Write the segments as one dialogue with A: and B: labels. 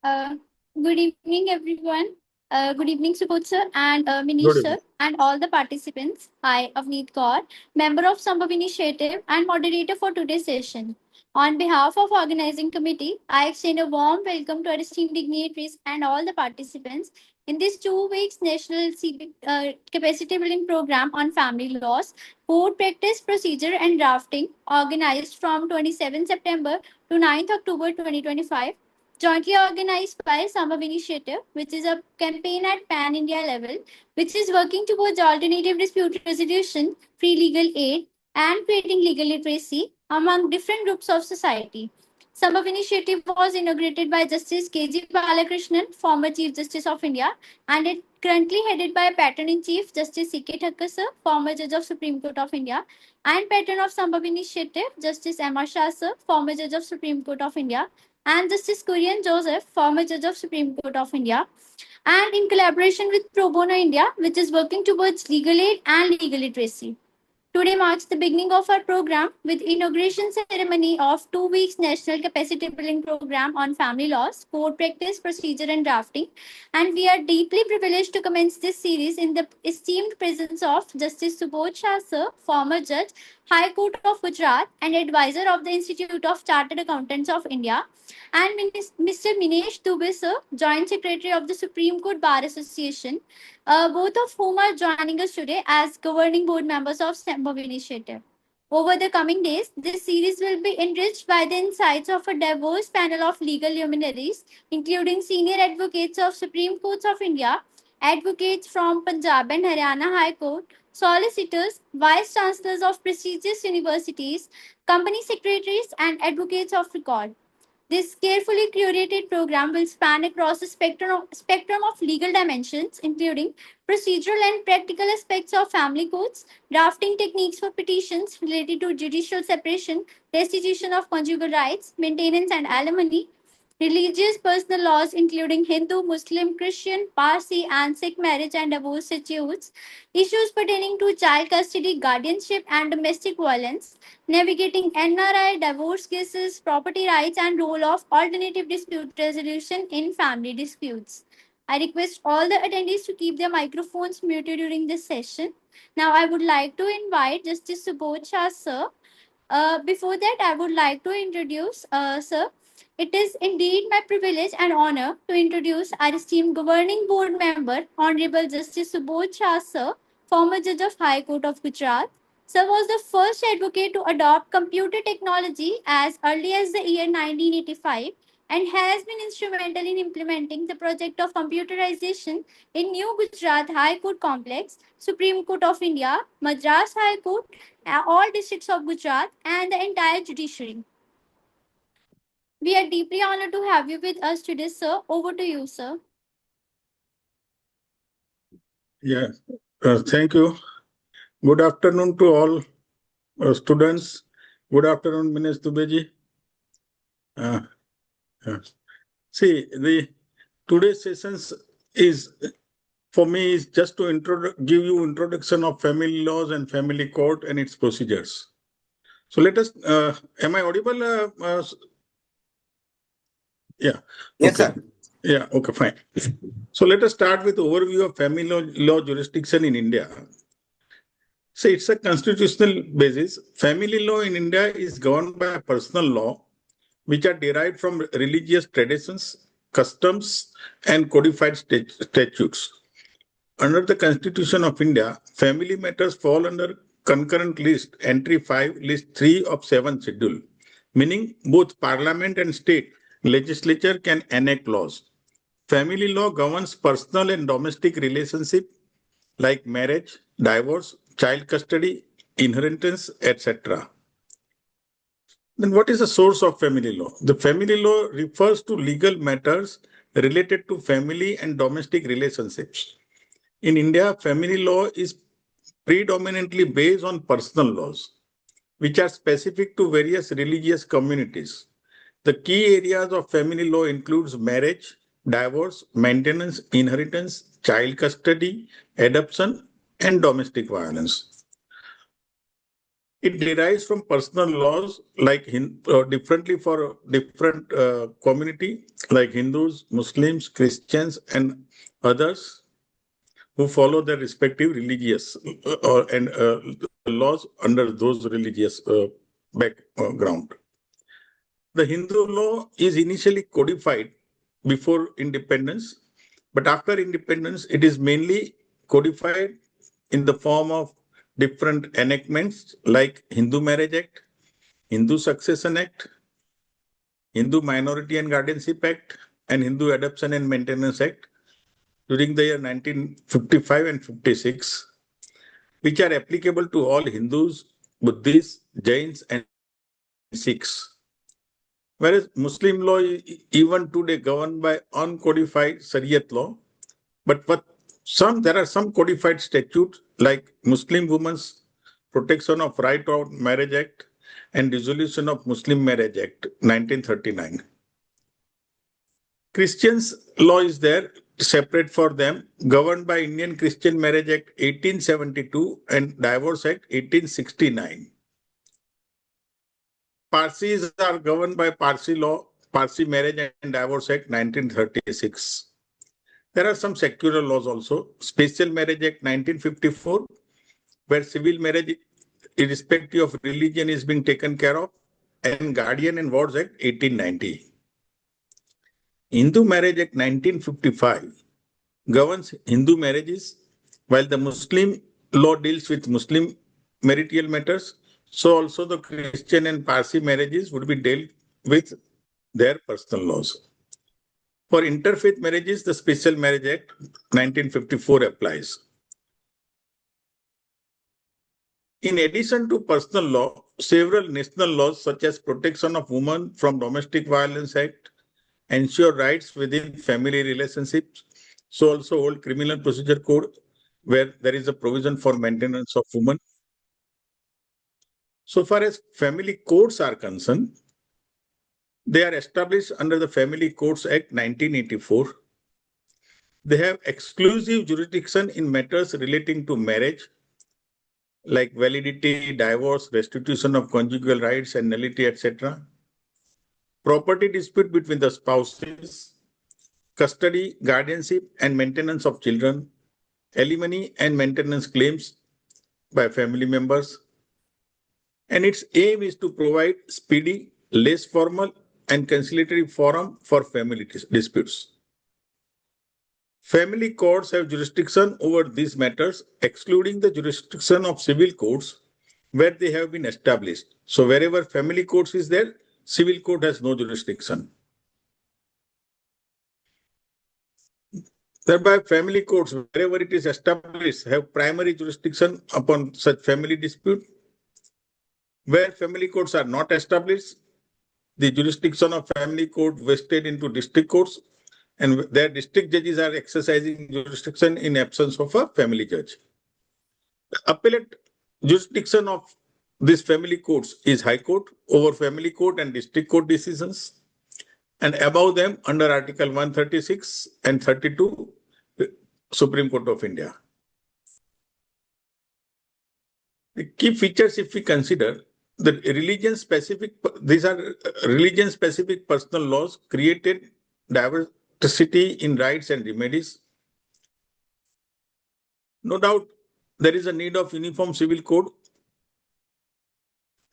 A: Uh, Good evening, everyone. Good evening, Subodh sir and Minish
B: Good
A: sir
B: evening.
A: and all the participants. I, Avneet Kaur, member of Sambhav Initiative and moderator for today's session. On behalf of organizing committee, I extend a warm welcome to our esteemed dignitaries and all the participants in this 2 weeks National Capacity Building Program on Family Laws, Code Practice, Procedure and Drafting, organized from 27 September to 9th October 2025, jointly organized by Sambhav Initiative, which is a campaign at pan India level, which is working towards alternative dispute resolution, free legal aid, and creating legal literacy among different groups of society. Sambhav Initiative was inaugurated by Justice K.G. Balakrishnan, former Chief Justice of India, and it currently headed by Patron in Chief Justice C.K. Thakkar, sir, former Judge of Supreme Court of India, and Patron of Sambhav Initiative, Justice M.R. Shah, sir, former Judge of Supreme Court of India, and Justice Kurian Joseph, former Judge of Supreme Court of India, and in collaboration with Pro Bono India, which is working towards legal aid and legal literacy. Today marks the beginning of our program with inauguration ceremony of 2 weeks National Capacity Building Program on Family Laws, Code Practice, Procedure and Drafting. And we are deeply privileged to commence this series in the esteemed presence of Justice Subodh Shah Sir, former Judge, High Court of Gujarat and advisor of the Institute of Chartered Accountants of India, and Mr. Minesh Dubey Sir, Joint Secretary of the Supreme Court Bar Association, both of whom are joining us today as governing board members of Sambhav Initiative. Over the coming days, this series will be enriched by the insights of a diverse panel of legal luminaries, including senior advocates of Supreme Courts of India, advocates from Punjab and Haryana High Court, solicitors, vice chancellors of prestigious universities, company secretaries, and advocates of record. This carefully curated program will span across a spectrum of legal dimensions, including procedural and practical aspects of family courts, drafting techniques for petitions related to judicial separation, restitution of conjugal rights, maintenance and alimony, religious personal laws including Hindu, Muslim, Christian, Parsi, and Sikh marriage and divorce statutes, issues pertaining to child custody, guardianship, and domestic violence, navigating NRI, divorce cases, property rights, and role of alternative dispute resolution in family disputes. I request all the attendees to keep their microphones muted during this session. Now, I would like to invite Justice Subodh Shah, sir. Before that, I would like to introduce, sir. It is indeed my privilege and honor to introduce our esteemed governing board member, Honorable Justice Subodh Shah, sir, former Judge of High Court of Gujarat. Sir was the first advocate to adopt computer technology as early as the year 1985 and has been instrumental in implementing the project of computerization in New Gujarat High Court Complex, Supreme Court of India, Madras High Court, all districts of Gujarat, and the entire judiciary. We are deeply honored to have you with us today, sir. Over to you, sir.
B: Yeah, thank you. Good afternoon to all students. Good afternoon, Minesh Dubeji. Uh, uh, See, the today's sessions is for me is just to give you introduction of family laws and family court and its procedures. So let us. Am I audible? Yeah.
C: Yes,
B: Okay.
C: sir.
B: Yeah. Okay. Fine. So let us start with overview of family law jurisdiction in India. So it's a constitutional basis. Family law in India is governed by personal law, which are derived from religious traditions, customs, and codified statutes. Under the Constitution of India, family matters fall under concurrent list, entry 5, list 3 of 7 schedule, meaning both parliament and state legislature can enact laws. Family law governs personal and domestic relationship like marriage, divorce, child custody, inheritance, etc. Then what is the source of family law? The family law refers to legal matters related to family and domestic relationships. In India, family law is predominantly based on personal laws, which are specific to various religious communities. The key areas of family law includes marriage, divorce, maintenance, inheritance, child custody, adoption, and domestic violence. It derives from personal laws like differently for different community like Hindus, Muslims, Christians, and others who follow their respective religious and laws under those religious background. The Hindu law is initially codified before independence, but after independence, it is mainly codified in the form of different enactments like Hindu Marriage Act, Hindu Succession Act, Hindu Minority and Guardianship Act, and Hindu Adoption and Maintenance Act during the year 1955 and 56, which are applicable to all Hindus, Buddhists, Jains, and Sikhs. Whereas Muslim law is even today governed by uncodified Shariat law, but there are some codified statutes like Muslim Women's Protection of Right of Marriage Act and Dissolution of Muslim Marriage Act 1939. Christians law is there separate for them, governed by Indian Christian Marriage Act 1872 and Divorce Act 1869. Parsis are governed by Parsi law, Parsi Marriage and Divorce Act 1936. There are some secular laws also. Special Marriage Act 1954, where civil marriage, irrespective of religion, is being taken care of, and Guardian and Wards Act 1890. Hindu Marriage Act 1955 governs Hindu marriages, while the Muslim law deals with Muslim marital matters. So also the Christian and Parsi marriages would be dealt with their personal laws. For interfaith marriages, the Special Marriage Act 1954 applies. In addition to personal law, several national laws such as Protection of Women from Domestic Violence Act ensure rights within family relationships. So also Old Criminal Procedure Code, where there is a provision for maintenance of women. So far as family courts are concerned, they are established under the Family Courts Act 1984. They have exclusive jurisdiction in matters relating to marriage, like validity, divorce, restitution of conjugal rights and nullity, etc. Property dispute between the spouses, custody, guardianship, and maintenance of children, alimony and maintenance claims by family members. And its aim is to provide speedy, less formal, and conciliatory forum for family disputes. Family courts have jurisdiction over these matters, excluding the jurisdiction of civil courts where they have been established. So wherever family courts is there, civil court has no jurisdiction. Thereby, family courts, wherever it is established, have primary jurisdiction upon such family dispute. Where family courts are not established, the jurisdiction of family court vested into district courts, and their district judges are exercising jurisdiction in absence of a family judge. The appellate jurisdiction of these family courts is High Court over family court and district court decisions, and above them under Article 136 and 32, Supreme Court of India. The key features, if we consider, these are religion-specific personal laws created diversity in rights and remedies. No doubt, there is a need of uniform civil code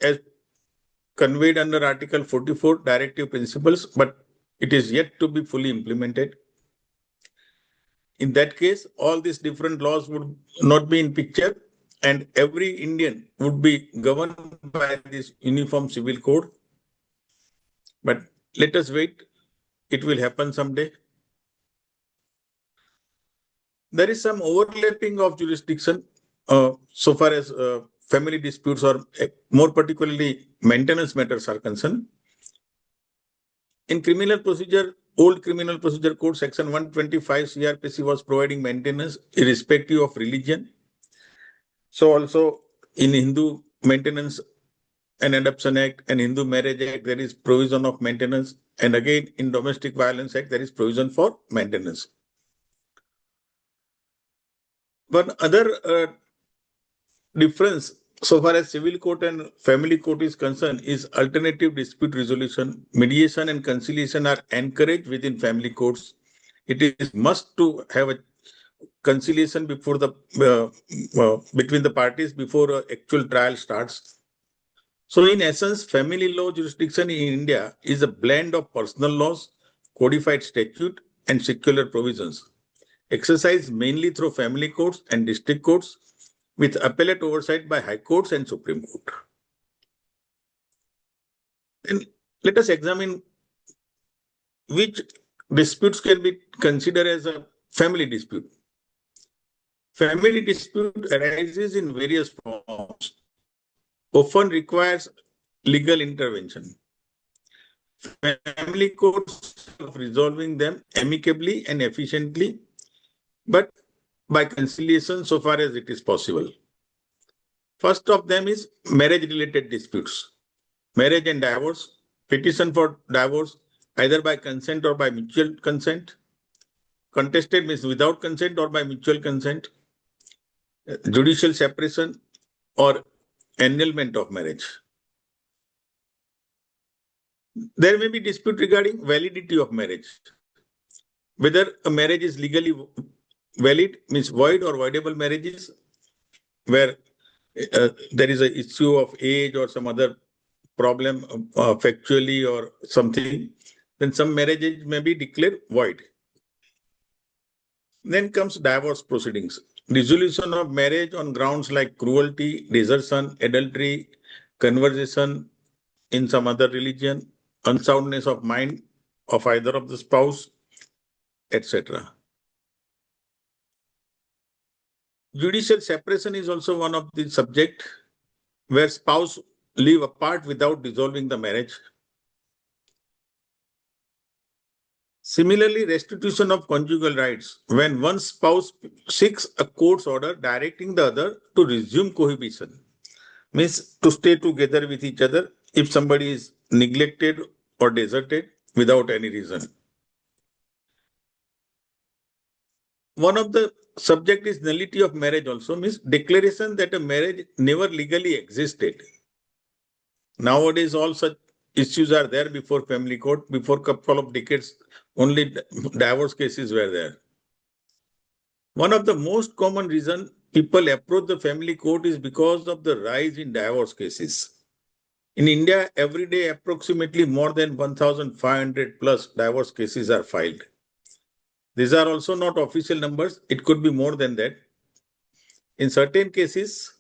B: as conveyed under Article 44 Directive Principles, but it is yet to be fully implemented. In that case, all these different laws would not be in picture, and every Indian would be governed by this uniform civil code. But let us wait. It will happen someday. There is some overlapping of jurisdiction so far as family disputes or more particularly maintenance matters are concerned. In criminal procedure, old criminal procedure code section 125 CRPC was providing maintenance irrespective of religion. So also in Hindu Maintenance and Adoption Act and Hindu Marriage Act, there is provision of maintenance. And again, in Domestic Violence Act, there is provision for maintenance. One other difference so far as civil court and family court is concerned, is alternative dispute resolution, mediation and conciliation are encouraged within family courts. It is must to have a conciliation before the between the parties before actual trial starts. So, in essence, family law jurisdiction in India is a blend of personal laws, codified statute, and secular provisions, exercised mainly through family courts and district courts, with appellate oversight by high courts and Supreme Court. Then let us examine which disputes can be considered as a family dispute. Family dispute arises in various forms, often requires legal intervention. Family courts of resolving them amicably and efficiently, but by conciliation so far as it is possible. First of them is marriage-related disputes. Marriage and divorce, petition for divorce, either by consent or by mutual consent. Contested means without consent or by mutual consent. Judicial separation or annulment of marriage. There may be dispute regarding validity of marriage. Whether a marriage is legally valid means void or voidable marriages where there is an issue of age or some other problem factually or something, then some marriages may be declared void. Then comes divorce proceedings. Resolution of marriage on grounds like cruelty, desertion, adultery, conversation in some other religion, unsoundness of mind of either of the spouse, etc. Judicial separation is also one of the subject where spouse live apart without dissolving the marriage. Similarly, restitution of conjugal rights when one spouse seeks a court's order directing the other to resume cohabitation, means to stay together with each other if somebody is neglected or deserted without any reason. One of the subject is nullity of marriage also, means declaration that a marriage never legally existed. Nowadays, all such issues are there before family court. Before a couple of decades, only divorce cases were there. One of the most common reasons people approach the family court is because of the rise in divorce cases. In India, every day approximately more than 1,500 plus divorce cases are filed. These are also not official numbers. It could be more than that. In certain cases,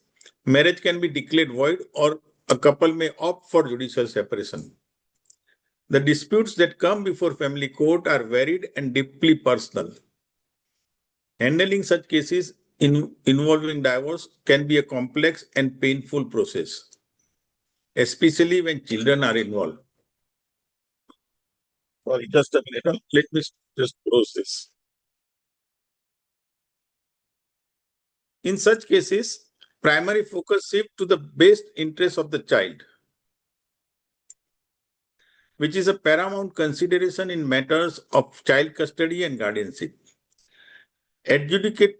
B: marriage can be declared void or a couple may opt for judicial separation. The disputes that come before family court are varied and deeply personal. Handling such cases involving divorce can be a complex and painful process, especially when children are involved. Sorry, just a minute. Let me just close this. In such cases, primary focus shifts to the best interest of the child, which is a paramount consideration in matters of child custody and guardianship. Adjudicate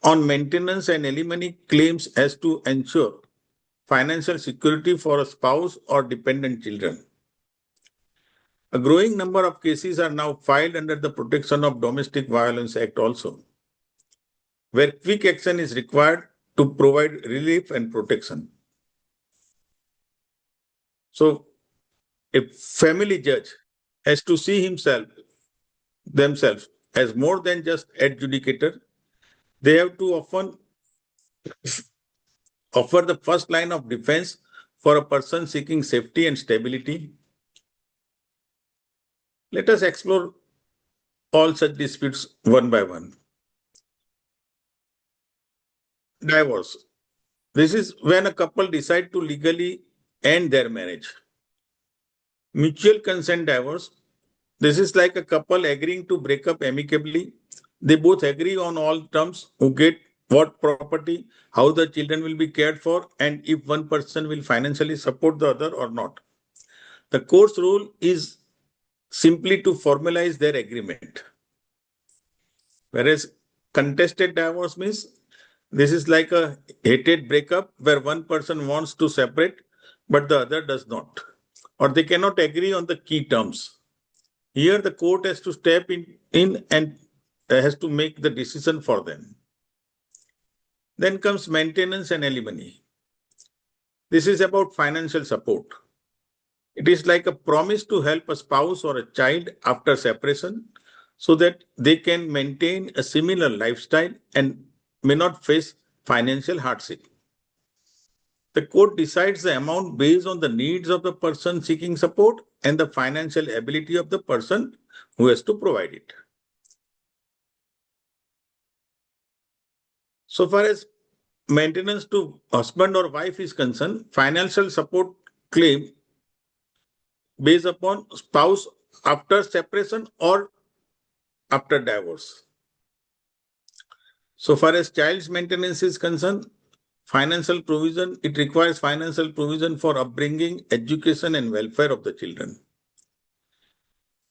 B: on maintenance and alimony claims as to ensure financial security for a spouse or dependent children. A growing number of cases are now filed under the Protection of Domestic Violence Act also, where quick action is required to provide relief and protection. So, a family judge has to see themselves as more than just adjudicator. They have to often offer the first line of defense for a person seeking safety and stability. Let us explore all such disputes one by one. Divorce. This is when a couple decide to legally end their marriage. Mutual consent divorce. This is like a couple agreeing to break up amicably. They both agree on all terms, who get what property, how the children will be cared for, and if one person will financially support the other or not. The court's role is simply to formalize their agreement. Whereas contested divorce means This is like a hated breakup where one person wants to separate, but the other does not, or they cannot agree on the key terms. Here, the court has to step in and has to make the decision for them. Then comes maintenance and alimony. This is about financial support. It is like a promise to help a spouse or a child after separation so that they can maintain a similar lifestyle and may not face financial hardship. The court decides the amount based on the needs of the person seeking support and the financial ability of the person who has to provide it. So far as maintenance to husband or wife is concerned, financial support claim based upon spouse after separation or after divorce. So far as child's maintenance is concerned, financial provision, it requires financial provision for upbringing, education, and welfare of the children.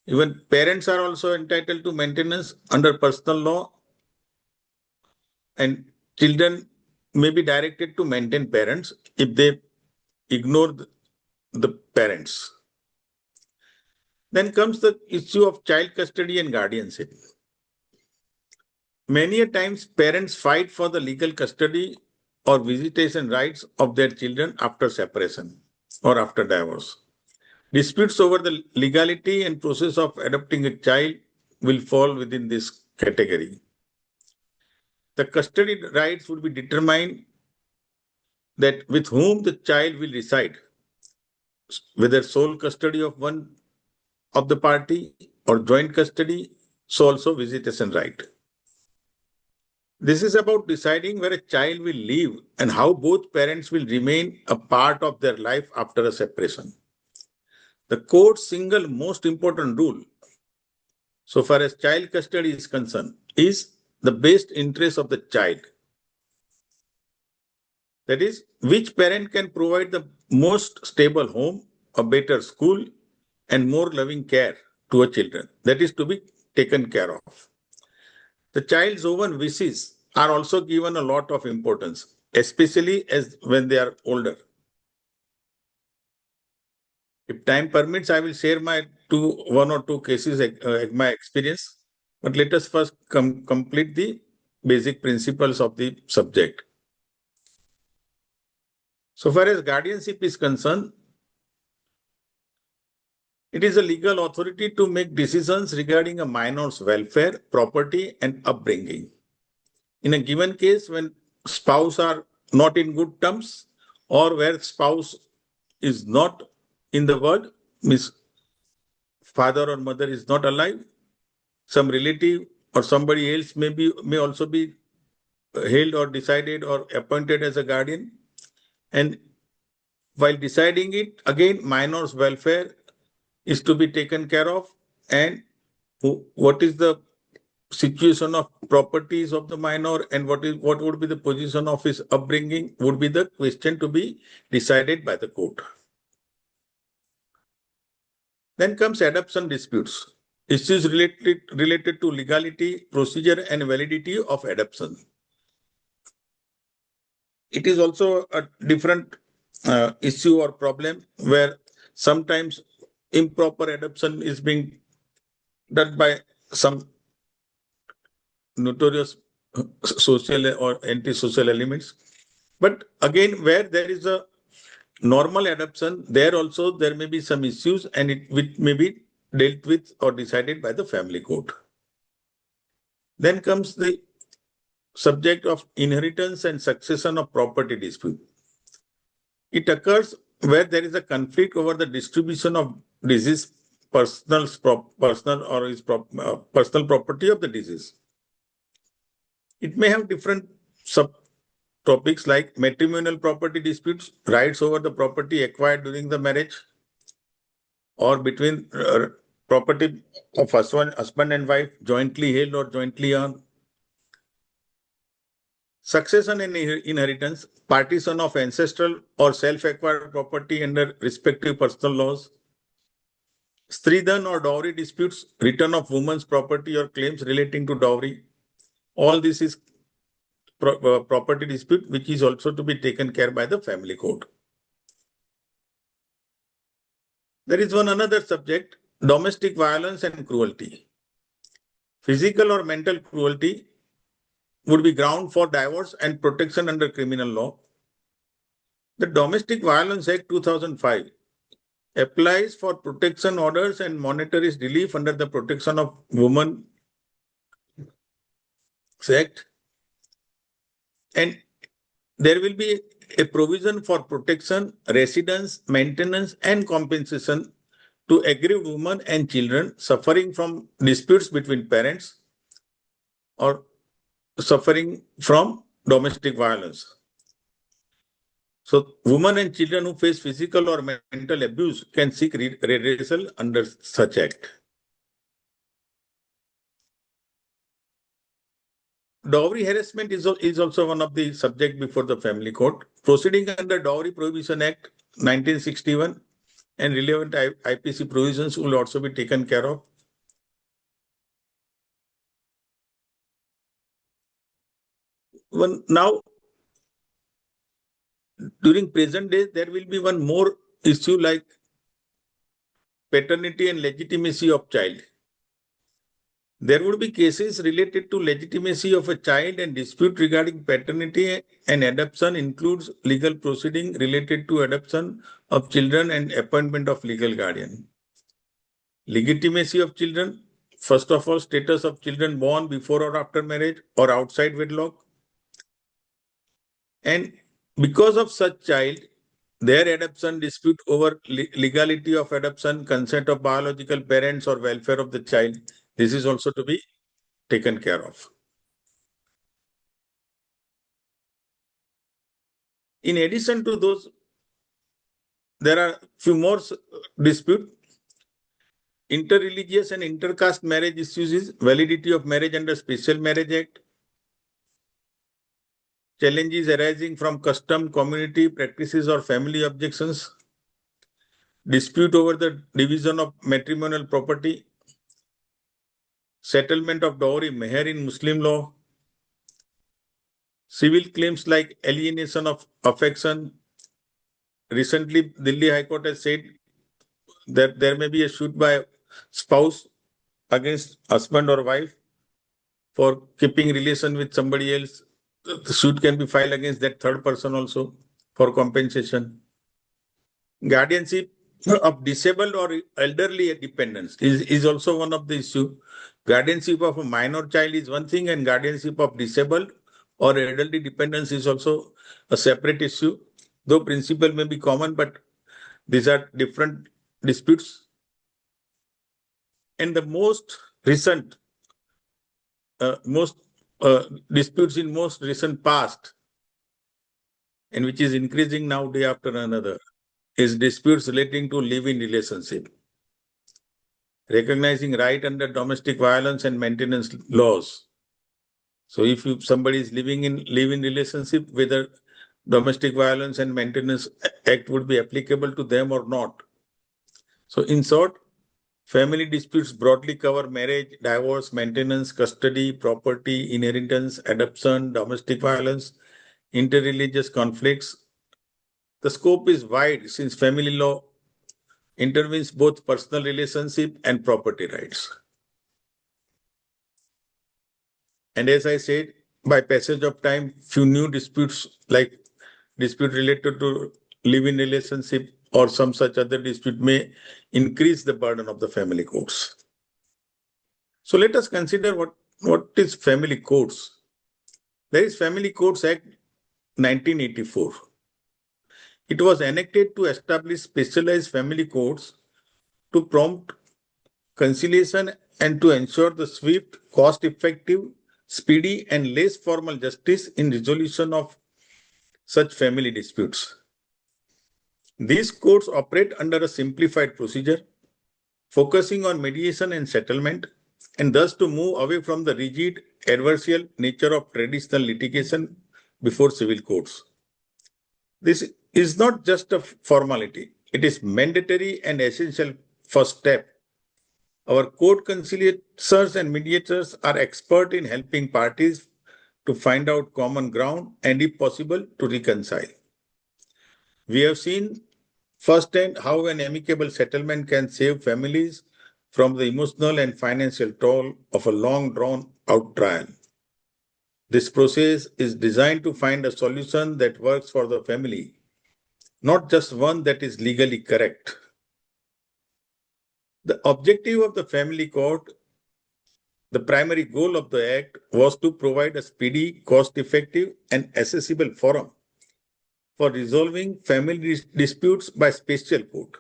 B: Even parents are also entitled to maintenance under personal law, and children may be directed to maintain parents if they ignore the parents. Then comes the issue of child custody and guardianship. Many a times parents fight for the legal custody or visitation rights of their children after separation or after divorce. Disputes over the legality and process of adopting a child will fall within this category. The custody rights would be determined that with whom the child will reside, whether sole custody of one of the party or joint custody, so also visitation right. This is about deciding where a child will live and how both parents will remain a part of their life after a separation. The court's single most important rule, so far as child custody is concerned, is the best interest of the child. That is, which parent can provide the most stable home, a better school, and more loving care to a children. That is to be taken care of. The child's own wishes are also given a lot of importance, especially as when they are older. If time permits, I will share my one or two cases, my experience. But let us first complete the basic principles of the subject. So far as guardianship is concerned, it is a legal authority to make decisions regarding a minor's welfare, property, and upbringing. In a given case, when spouse are not in good terms or where spouse is not in the world, means father or mother is not alive, some relative or somebody else may also be held or decided or appointed as a guardian. And while deciding it, again, minor's welfare is to be taken care of, and what is the situation of properties of the minor and what would be the position of his upbringing would be the question to be decided by the court. Then comes adoption disputes, issues related to legality, procedure, and validity of adoption. It is also a different issue or problem where sometimes improper adoption is being done by some notorious social or anti-social elements. But again, where there is a normal adoption, there also there may be some issues and it may be dealt with or decided by the family court. Then comes the subject of inheritance and succession of property dispute. It occurs where there is a conflict over the distribution of deceased personal property of the deceased. It may have different subtopics like matrimonial property disputes, rights over the property acquired during the marriage, or between property of husband and wife jointly held or jointly owned. Succession and inheritance, partition of ancestral or self-acquired property under respective personal laws, Stridhan or dowry disputes, return of women's property or claims relating to dowry. All this is property dispute, which is also to be taken care by the family court. There is one another subject, domestic violence and cruelty. Physical or mental cruelty would be ground for divorce and protection under criminal law. The Domestic Violence Act 2005 applies for protection orders and monetary relief under the Protection of Women Act, and there will be a provision for protection, residence, maintenance, and compensation to aggrieved women and children suffering from disputes between parents or suffering from domestic violence. So, women and children who face physical or mental abuse can seek redressal under such act. Dowry harassment is also one of the subject before the family court. Proceeding under Dowry Prohibition Act 1961 and relevant IPC provisions will also be taken care of. Now, during present days, there will be one more issue like paternity and legitimacy of child. There would be cases related to legitimacy of a child, and dispute regarding paternity and adoption includes legal proceeding related to adoption of children and appointment of legal guardian. Legitimacy of children, first of all, status of children born before or after marriage or outside wedlock. And because of such child, their adoption, dispute over legality of adoption, consent of biological parents or welfare of the child, this is also to be taken care of. In addition to those, there are few more dispute. Interreligious and intercaste marriage issues is validity of marriage under Special Marriage Act. Challenges arising from custom, community practices or family objections. Dispute over the division of matrimonial property. Settlement of dowry, meher in Muslim law. Civil claims like alienation of affection. Recently, Delhi High Court has said that there may be a suit by spouse against husband or wife for keeping relation with somebody else. The suit can be filed against that third person also for compensation. Guardianship of disabled or elderly dependents is also one of the issue. Guardianship of a minor child is one thing, and guardianship of disabled or elderly dependents is also a separate issue. Though principle may be common, but these are different disputes. And the most recent, disputes in most recent past, and which is increasing now day after another, is disputes relating to live-in relationship. Recognizing right under domestic violence and maintenance laws. So if somebody is living in live-in relationship, whether domestic violence and maintenance act would be applicable to them or not. So in short, family disputes broadly cover marriage, divorce, maintenance, custody, property, inheritance, adoption, domestic violence, interreligious conflicts. The scope is wide since family law intervenes both personal relationship and property rights. And as I said, by passage of time, few new disputes like dispute related to live-in relationship or some such other dispute may increase the burden of the family courts. So let us consider what is family courts. There is Family Courts Act 1984. It was enacted to establish specialized family courts to prompt conciliation and to ensure the swift, cost-effective, speedy and less formal justice in resolution of such family disputes. These courts operate under a simplified procedure, focusing on mediation and settlement, and thus to move away from the rigid, adversarial nature of traditional litigation before civil courts. This is not just a formality, it is mandatory and essential first step. Our court conciliators and mediators are expert in helping parties to find out common ground and, if possible, to reconcile. We have seen firsthand how an amicable settlement can save families from the emotional and financial toll of a long drawn out trial. This process is designed to find a solution that works for the family, not just one that is legally correct. The objective of the family court, the primary goal of the Act, was to provide a speedy, cost effective, and accessible forum for resolving family disputes by special court,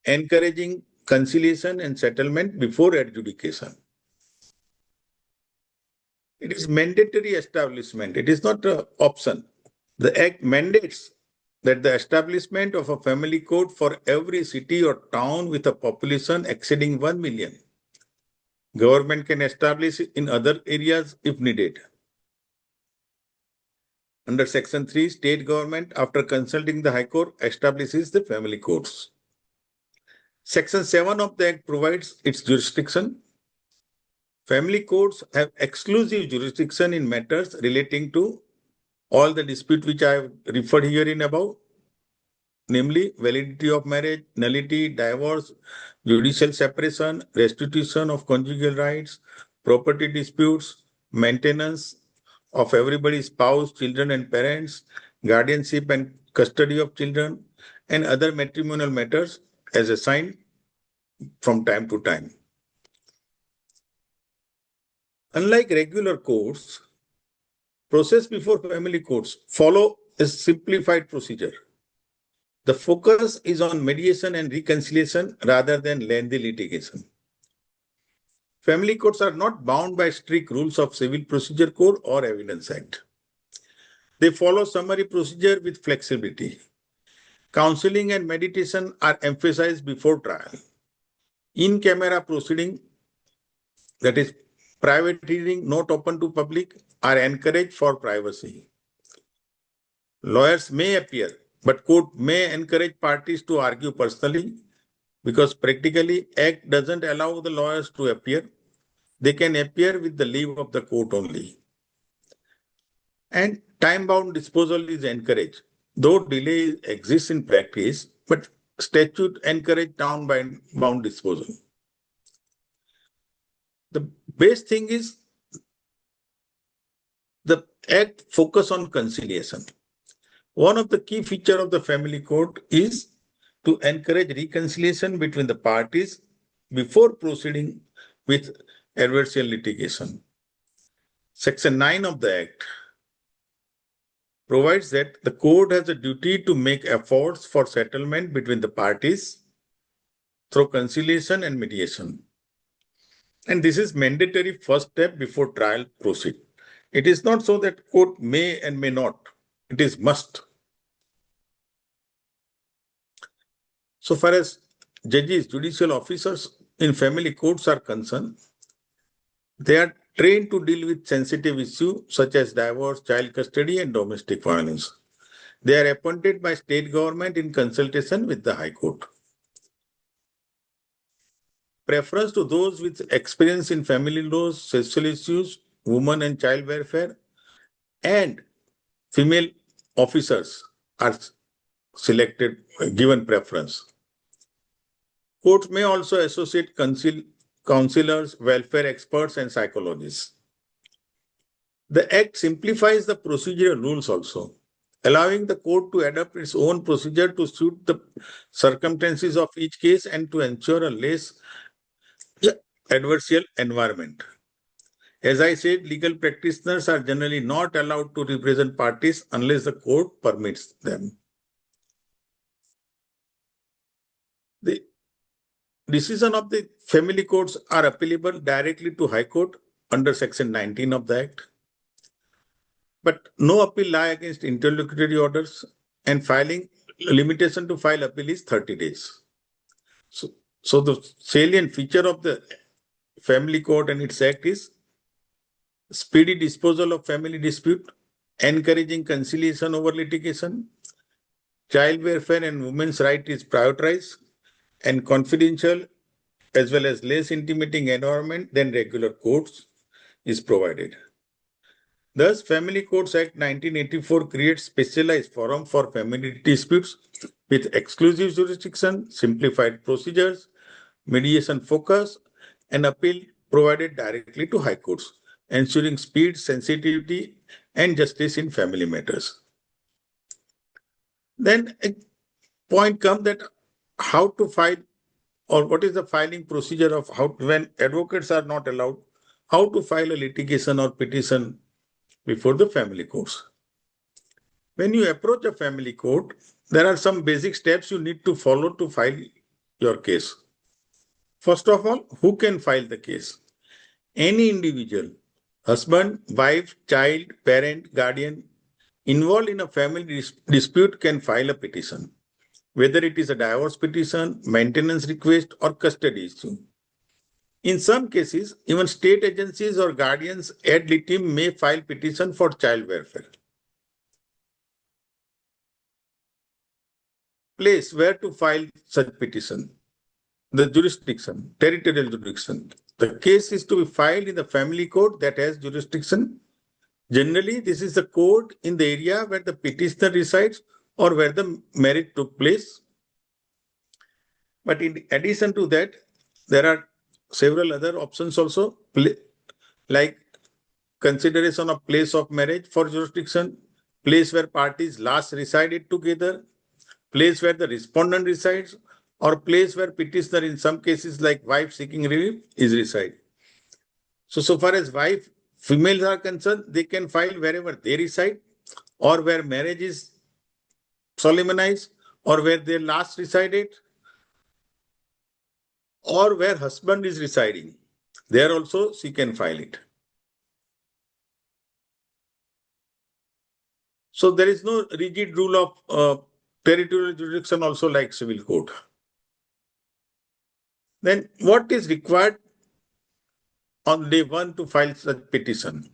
B: encouraging conciliation and settlement before adjudication. It is mandatory establishment, it is not an option. The Act mandates that the establishment of a family court for every city or town with a population exceeding 1 million. Government can establish it in other areas if needed. Under Section 3, state government, after consulting the High Court, establishes the family courts. Section 7 of the Act provides its jurisdiction. Family courts have exclusive jurisdiction in matters relating to all the dispute which I have referred herein above, namely validity of marriage, nullity, divorce, judicial separation, restitution of conjugal rights, property disputes, maintenance of everybody's spouse, children and parents, guardianship and custody of children, and other matrimonial matters as assigned from time to time. Unlike regular courts, process before family courts follow a simplified procedure. The focus is on mediation and reconciliation rather than lengthy litigation. Family courts are not bound by strict rules of Civil Procedure Code or Evidence Act. They follow summary procedure with flexibility. Counseling and mediation are emphasized before trial. In-camera proceeding, that is, private hearing not open to public, are encouraged for privacy. Lawyers may appear, but court may encourage parties to argue personally because practically Act doesn't allow the lawyers to appear. They can appear with the leave of the court only. And time-bound disposal is encouraged. Though delay exists in practice, but statute encourage time-bound disposal. The best thing is the Act focus on conciliation. One of the key features of the family court is to encourage reconciliation between the parties before proceeding with adversarial litigation. Section 9 of the Act provides that the court has a duty to make efforts for settlement between the parties through conciliation and mediation. And this is mandatory first step before trial proceed. It is not so that court may and may not. It is must. So far as judges, judicial officers in family courts are concerned, they are trained to deal with sensitive issues such as divorce, child custody, and domestic violence. They are appointed by state government in consultation with the High Court. Preference to those with experience in family laws, sexual issues, women and child welfare, and female officers are selected, given preference. Courts may also associate counselors, welfare experts, and psychologists. The Act simplifies the procedural rules also, allowing the court to adopt its own procedure to suit the circumstances of each case and to ensure a less adversarial environment. As I said, legal practitioners are generally not allowed to represent parties unless the court permits them. The decision of the family courts are appealable directly to High Court under Section 19 of the Act. But no appeal lie against interlocutory orders, and filing limitation to file appeal is 30 days. So the salient feature of the family court and its act is speedy disposal of family dispute, encouraging conciliation over litigation, child welfare and women's right is prioritized, and confidential as well as less intimidating environment than regular courts is provided. Thus, Family Courts Act 1984 creates specialized forum for family disputes with exclusive jurisdiction, simplified procedures, mediation focus, and appeal provided directly to high courts, ensuring speed, sensitivity, and justice in family matters. Then a point comes that how to file or what is the filing procedure of how when advocates are not allowed, how to file a litigation or petition before the family courts. When you approach a family court, there are some basic steps you need to follow to file your case. First of all, who can file the case? Any individual, husband, wife, child, parent, guardian involved in a family dispute can file a petition, whether it is a divorce petition, maintenance request, or custody issue. In some cases, even state agencies or guardians ad litem may file petition for child welfare. Place where to file such petition. The jurisdiction, territorial jurisdiction. The case is to be filed in the family court that has jurisdiction. Generally, this is the court in the area where the petitioner resides or where the marriage took place. But in addition to that, there are several other options also, like consideration of place of marriage for jurisdiction, place where parties last resided together, place where the respondent resides, or place where petitioner, in some cases like wife seeking relief, is reside. So far as females are concerned, they can file wherever they reside, or where marriage is solemnized, or where they last resided, or where husband is residing. There also she can file it. So there is no rigid rule of territorial jurisdiction also like civil court. Then what is required on day one to file such petition?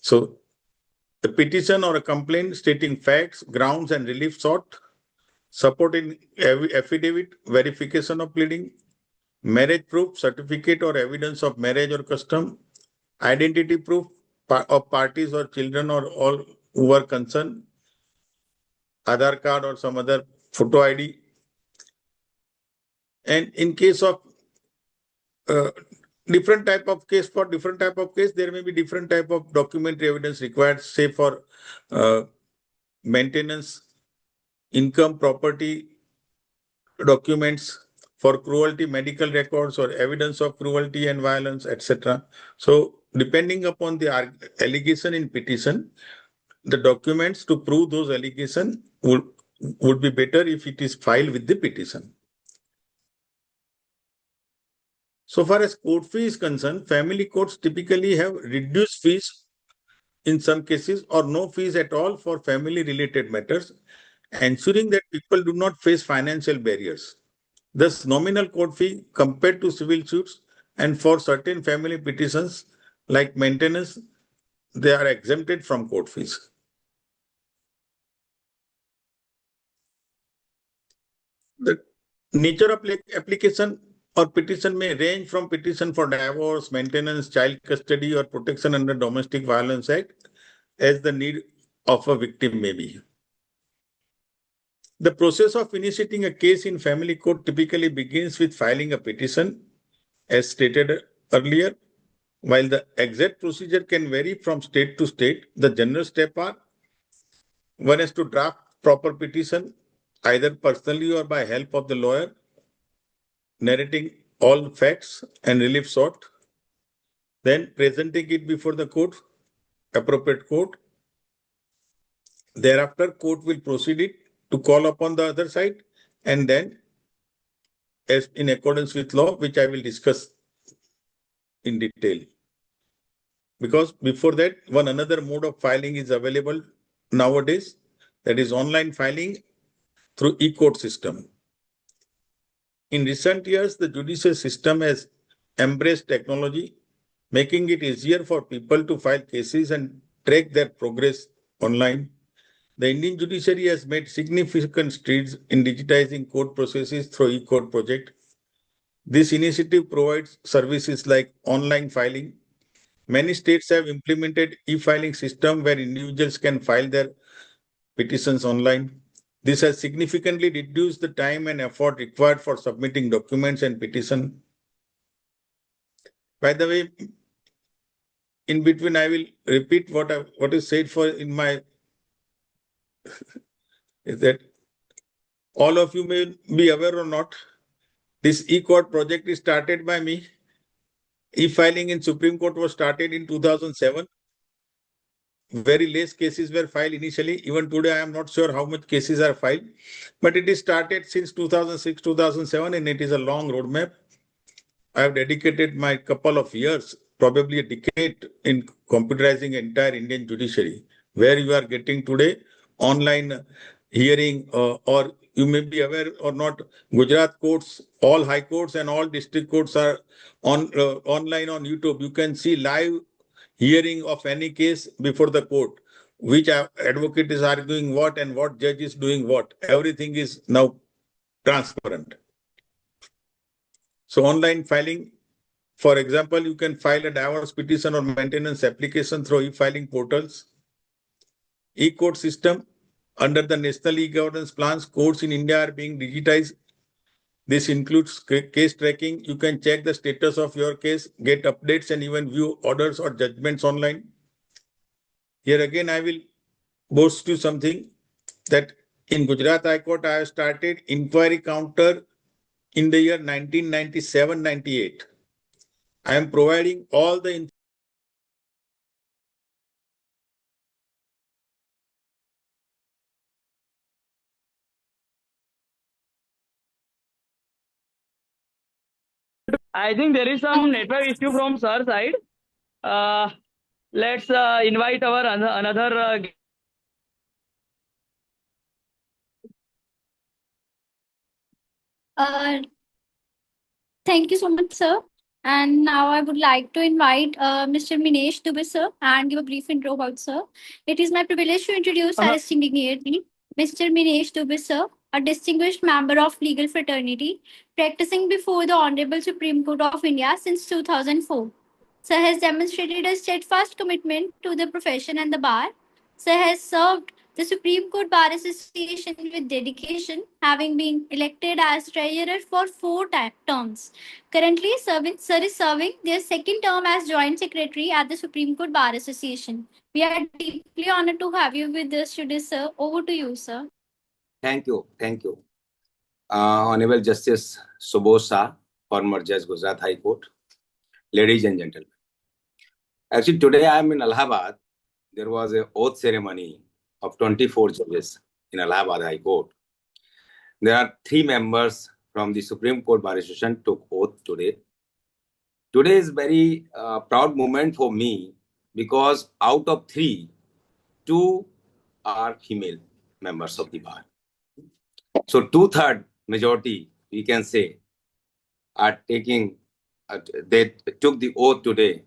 B: So a petition or a complaint stating facts, grounds, and relief sought, supporting affidavit, verification of pleading, marriage proof, certificate or evidence of marriage or custom, identity proof of parties or children or all who are concerned, Aadhaar card or some other photo ID. And in case of different type of case, for different type of case, there may be different type of documentary evidence required, say for maintenance, income, property documents, for cruelty, medical records, or evidence of cruelty and violence, etc. So depending upon the allegation in petition, the documents to prove those allegations would be better if it is filed with the petition. So far as court fee is concerned, family courts typically have reduced fees in some cases or no fees at all for family related matters, ensuring that people do not face financial barriers. Thus, nominal court fee compared to civil suits and for certain family petitions like maintenance, they are exempted from court fees. The nature of application or petition may range from petition for divorce, maintenance, child custody, or protection under Domestic Violence Act as the need of a victim may be. The process of initiating a case in family court typically begins with filing a petition, as stated earlier. While the exact procedure can vary from state to state, the general steps are: one is to draft proper petition, either personally or by help of the lawyer, narrating all facts and relief sought, then presenting it before the court, appropriate court. Thereafter, court will proceed it to call upon the other side, and then, as in accordance with law, which I will discuss in detail. Because before that, one another mode of filing is available nowadays, that is online filing through e-court system. In recent years, the judicial system has embraced technology, making it easier for people to file cases and track their progress online. The Indian judiciary has made significant strides in digitizing court processes through e-court project. This initiative provides services like online filing, Many states have implemented e-filing system where individuals can file their petitions online. This has significantly reduced the time and effort required for submitting documents and petition. By the way, in between, I will repeat what is said for in my is that all of you may be aware or not. This e-court project is started by me. E-filing in Supreme Court was started in 2007. Very less cases were filed initially. Even today, I am not sure how much cases are filed, but it is started since 2006, 2007, and it is a long roadmap. I have dedicated my couple of years, probably a decade, in computerizing entire Indian judiciary, where you are getting today online hearing, or you may be aware or not, Gujarat courts, all high courts and all district courts are online on YouTube. You can see live hearing of any case before the court, which advocate is arguing what and what judge is doing what. Everything is now transparent. So online filing, for example, you can file a divorce petition or maintenance application through e-filing portals. E-court system, under the National E-Governance plans, courts in India are being digitized. This includes case tracking. You can check the status of your case, get updates, and even view orders or judgments online. Here again, I will boast you something that in Gujarat High Court, I have started inquiry counter in the year 1997-98. I am providing all the
C: I think there is some network issue from sir side. Let's invite our another.
A: Uh, Thank you so much, sir. And now I would like to invite Mr. Minesh Dubey, sir, and give a brief intro about sir. It is my privilege to introduce our esteemed dignitary, Mr. Minesh Dubey, sir, a distinguished member of legal fraternity, practicing before the Honorable Supreme Court of India since 2004. Sir has demonstrated a steadfast commitment to the profession and the bar. Sir has served the Supreme Court Bar Association with dedication, having been elected as treasurer for four terms. Currently, Sir is serving their second term as Joint Secretary at the Supreme Court Bar Association. We are deeply honored to have you with us today, sir. Over to you, sir.
D: Thank you. Thank you. Honorable Justice Subodh, former Judge Gujarat High Court. Ladies and gentlemen. Actually, today I am in Allahabad. There was an oath ceremony of 24 judges in Allahabad High Court. There are 3 members from the Supreme Court Bar Association took oath today. Today is very proud moment for me because out of 3, 2 are female members of the bar. So 2/3 majority, we can say, are taking, they took the oath today.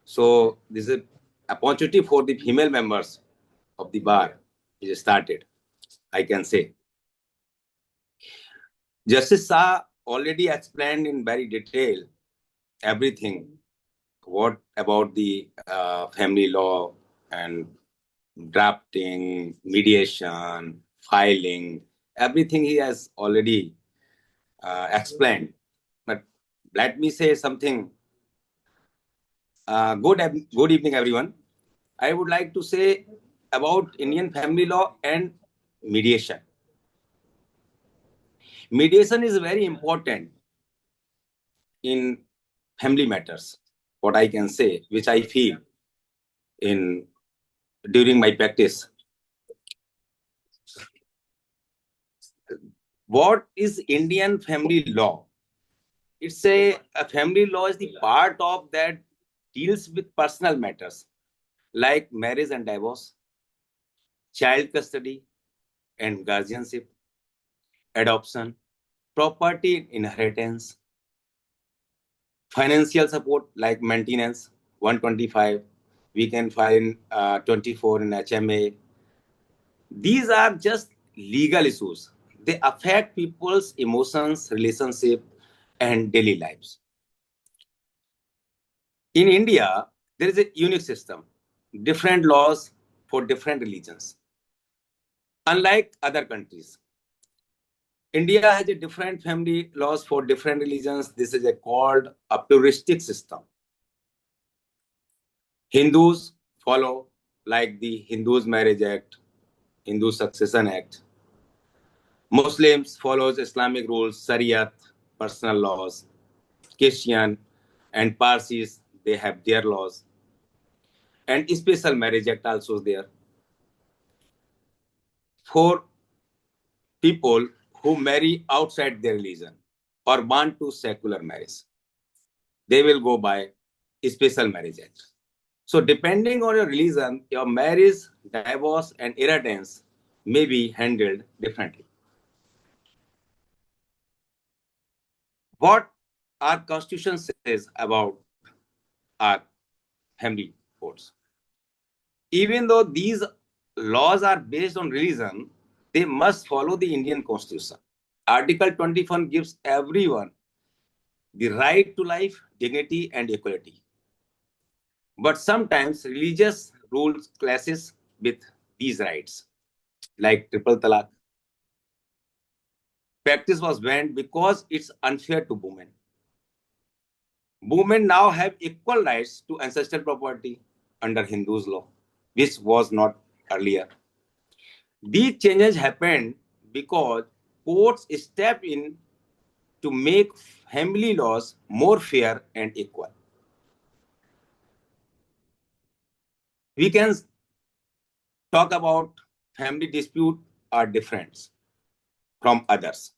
D: So this is opportunity for the female members of the bar is started, I can say. Justice Shah already explained in very detail everything, what about the family law and drafting, mediation, filing, everything he has already explained. But let me say something. Good evening, everyone. I would like to say about Indian family law and mediation. Mediation is very important in family matters, what I can say, which I feel during my practice. What is Indian family law? It's a family law is the part of that deals with personal matters like marriage and divorce, child custody and guardianship, adoption, property inheritance, financial support like maintenance, 125, we can find 24 in HMA. These are just legal issues. They affect people's emotions, relationship, and daily lives. In India, there is a unique system, different laws for different religions. Unlike other countries, India has a different family laws for different religions. This is called a pluralistic system. Hindus follow like the Hindus Marriage Act, Hindu Succession Act. Muslims follows Islamic rules, Shariat, personal laws. Christian and Parsis, they have their laws. And Special Marriage Act also is there. For people who marry outside their religion or want to secular marriage, they will go by Special Marriage Act. So depending on your religion, your marriage, divorce, and inheritance may be handled differently. What our constitution says about our family codes. Even though these laws are based on religion, they must follow the Indian Constitution. Article 21 gives everyone the right to life, dignity, and equality. But sometimes religious rules clashes with these rights, like triple talaq. Practice was banned because it's unfair to women. Women now have equal rights to ancestral property under Hindu's law, which was not earlier. These changes happened because courts stepped in to make family laws more fair and equal. We can talk about family dispute are different from others.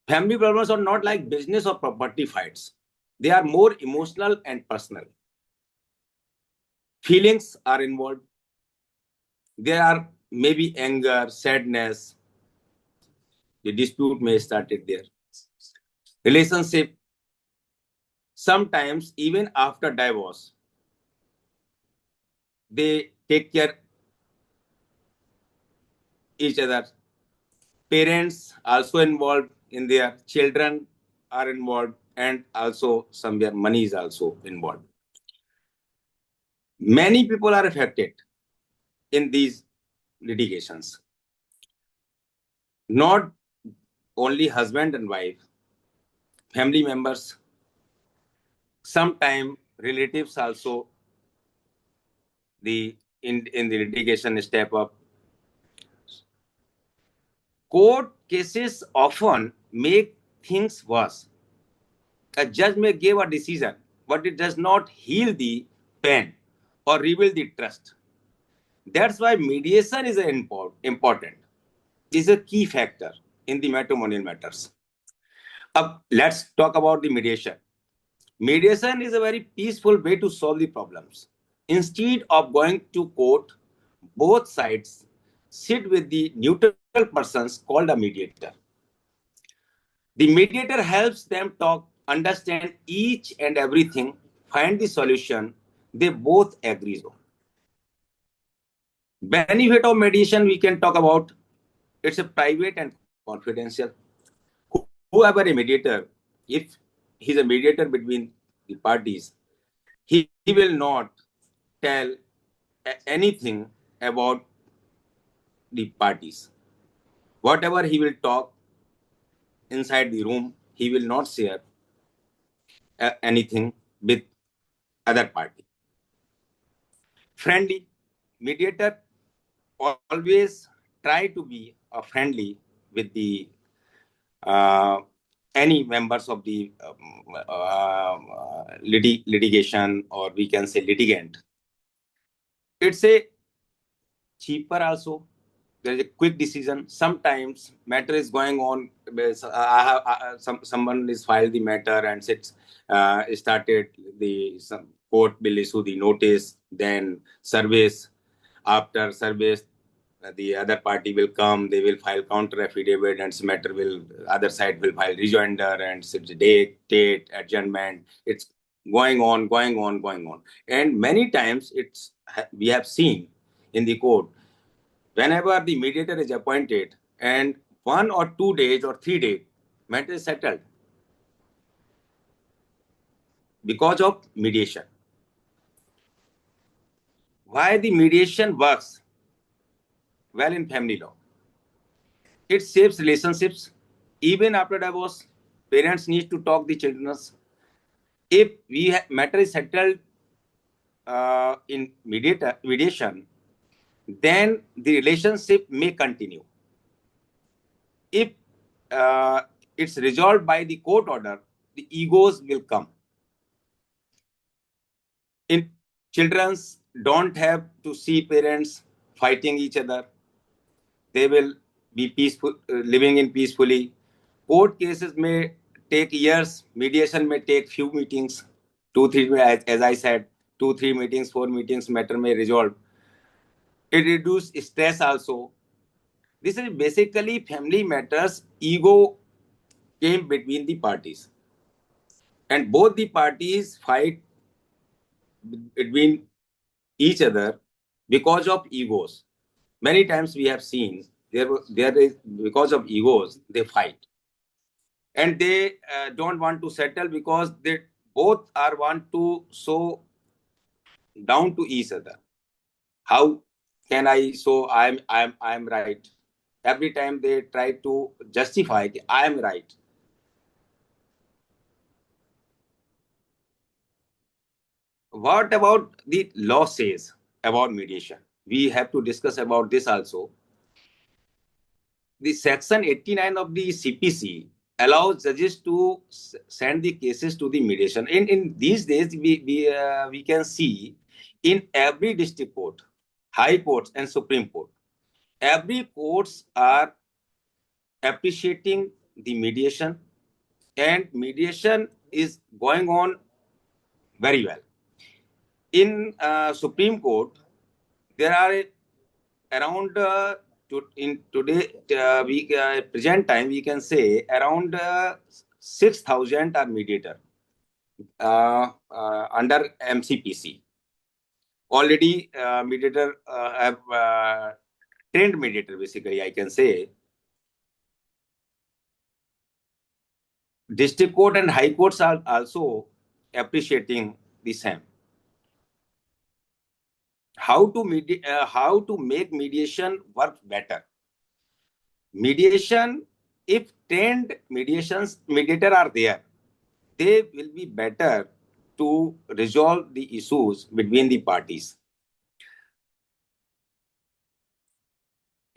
D: Family problems are not like business or property fights. They are more emotional and personal. Feelings are involved. There are maybe anger, sadness. The dispute may started there. Relationship, sometimes even after divorce, they take care each other. Parents also involved in their children are involved, and also somewhere money is also involved. Many people are affected in these litigations. Not only husband and wife, family members, sometimes relatives also in the litigation step up. Court cases often make things worse. A judge may give a decision, but it does not heal the pain or rebuild the trust. That's why mediation is important. Is a key factor in the matrimonial matters. Let's talk about the mediation. Mediation is a very peaceful way to solve the problems. Instead of going to court, both sides sit with the neutral persons called a mediator. The mediator helps them talk, understand each and everything, find the solution they both agree on. Benefit of mediation we can talk about. It's a private and confidential. Whoever a mediator, if he's a mediator between the parties, he will not tell anything about the parties. Whatever he will talk inside the room, he will not share anything with other party. Friendly. Mediator always try to be friendly with the any members of the litigation, or we can say litigant. It's a cheaper also. There is a quick decision. Sometimes matter is going on. Someone is filed the matter and started some court will issue the notice, then service. After service, the other party will come, they will file counter affidavit, and other side will file rejoinder, and date, adjournment. It's going on. And many times we have seen in the court, whenever the mediator is appointed and 1 or 2 days or 3 days, matter is settled. because of mediation. Why the mediation works well in family law? It saves relationships. Even after divorce, parents need to talk the children. If matter is settled in mediation, then the relationship may continue. If it's resolved by the court order, the egos will come. In children's don't have to see parents fighting each other. They will be peaceful, living in peacefully. Court cases may take years. Mediation may take few meetings, 2, 3, as I said, 2, 3 meetings, 4 meetings, matter may resolve. It reduces stress also. This is basically family matters. Ego came between the parties, and both the parties fight between each other because of egos. Many times we have seen there is because of egos they fight, and they don't want to settle because they both are want to show down to each other. How can I show I'm right? Every time they try to justify I am right. What about the law says about mediation? We have to discuss about this also. The section 89 of the CPC allows judges to send the cases to the mediation. In these days, we can see in every district court, high courts and Supreme Court, every courts are appreciating the mediation, and mediation is going on very well. In Supreme Court, there are around in today present time we can say around 6,000 are mediator under MCPC. Already mediator have trained mediator basically I can say. District court and high courts are also appreciating the same. How to make mediation work better? Mediation, if trained mediator are there, they will be better to resolve the issues between the parties.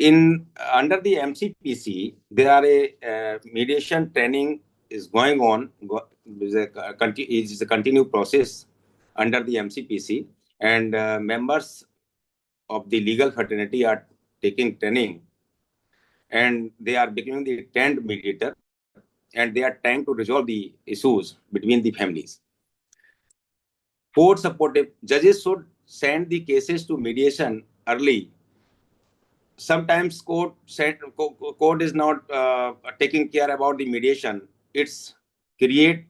D: Under the MCPC, there are a mediation training is going on. It is a continued process under the MCPC, and members of the legal fraternity are taking training, and they are becoming the trained mediator, and they are trying to resolve the issues between the families. Court supportive judges should send the cases to mediation early. Sometimes court is not taking care about the mediation. It's create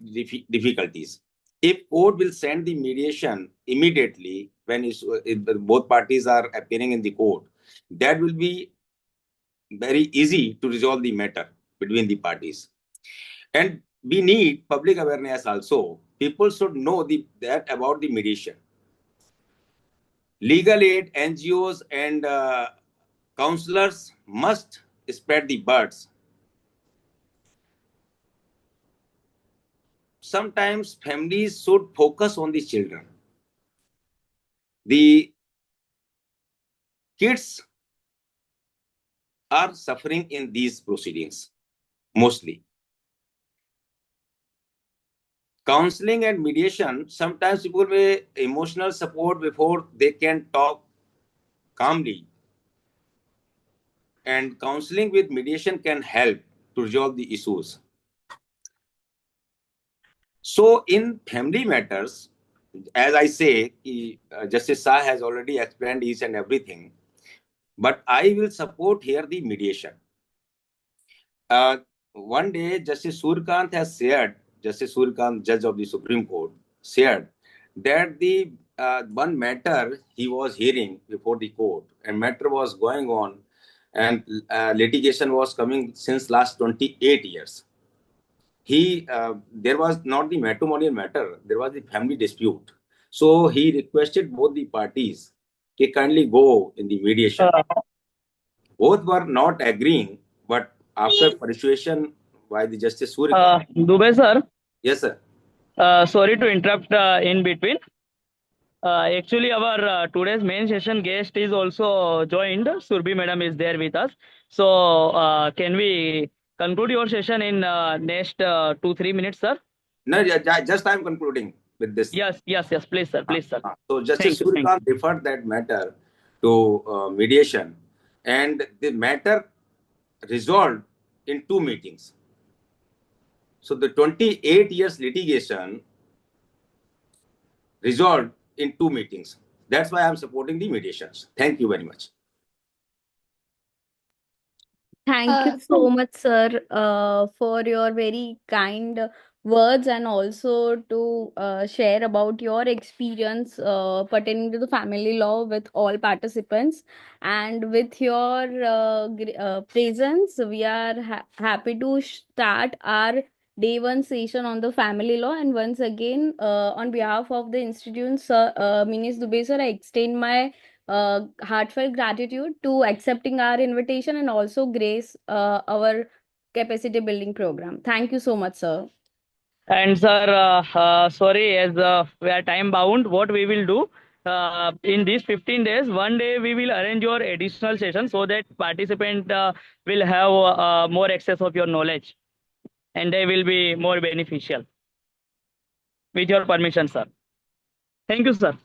D: difficulties. If court will send the mediation immediately when if both parties are appearing in the court, that will be very easy to resolve the matter between the parties. And we need public awareness also. People should know that about the mediation. Legal aid, NGOs, and counselors must spread the words. Sometimes families should focus on the children. The kids are suffering in these proceedings mostly. Counseling and mediation, sometimes people may emotional support before they can talk calmly. And counseling with mediation can help to resolve the issues. So in family matters, as I say, Justice Shah has already explained each and everything, but I will support here the mediation. One day, Justice Surkant has shared, Justice Surkant, judge of the Supreme Court, shared that the one matter he was hearing before the court, and matter was going on, and litigation was coming since last 28 years. there was not the matrimonial matter, there was the family dispute. So he requested both the parties to kindly go in the mediation. Both were not agreeing, but after persuasion by the Justice Surikant.
C: Dubey sir,
D: Yes, sir.
C: sorry to interrupt in between. Actually, our today's main session guest is also joined. Surbi madam is there with us. So, can we conclude your session in next 2-3 minutes, sir?
D: No, just I am concluding with this.
C: Yes, please, sir. Please, sir.
D: So Justice
C: Thank you.
D: Surikant referred that matter to mediation, and the matter resolved in 2 meetings. So the 28 years litigation resolved in 2 meetings. That's why I'm supporting the mediations. Thank you very much.
E: Thank you so much, sir, for your very kind words and also to share about your experience pertaining to the family law with all participants. And with your presence, we are happy to start our day one session on the family law. And once again, on behalf of the institute, sir, Minis Dubey, sir, I extend my heartfelt gratitude to accepting our invitation and also grace our capacity building program. Thank you so much, sir.
C: And sir, sorry, as we are time bound, what we will do in these 15 days, one day we will arrange your additional session so that participant will have more access of your knowledge, and they will be more beneficial. With your permission, sir. Thank you, sir.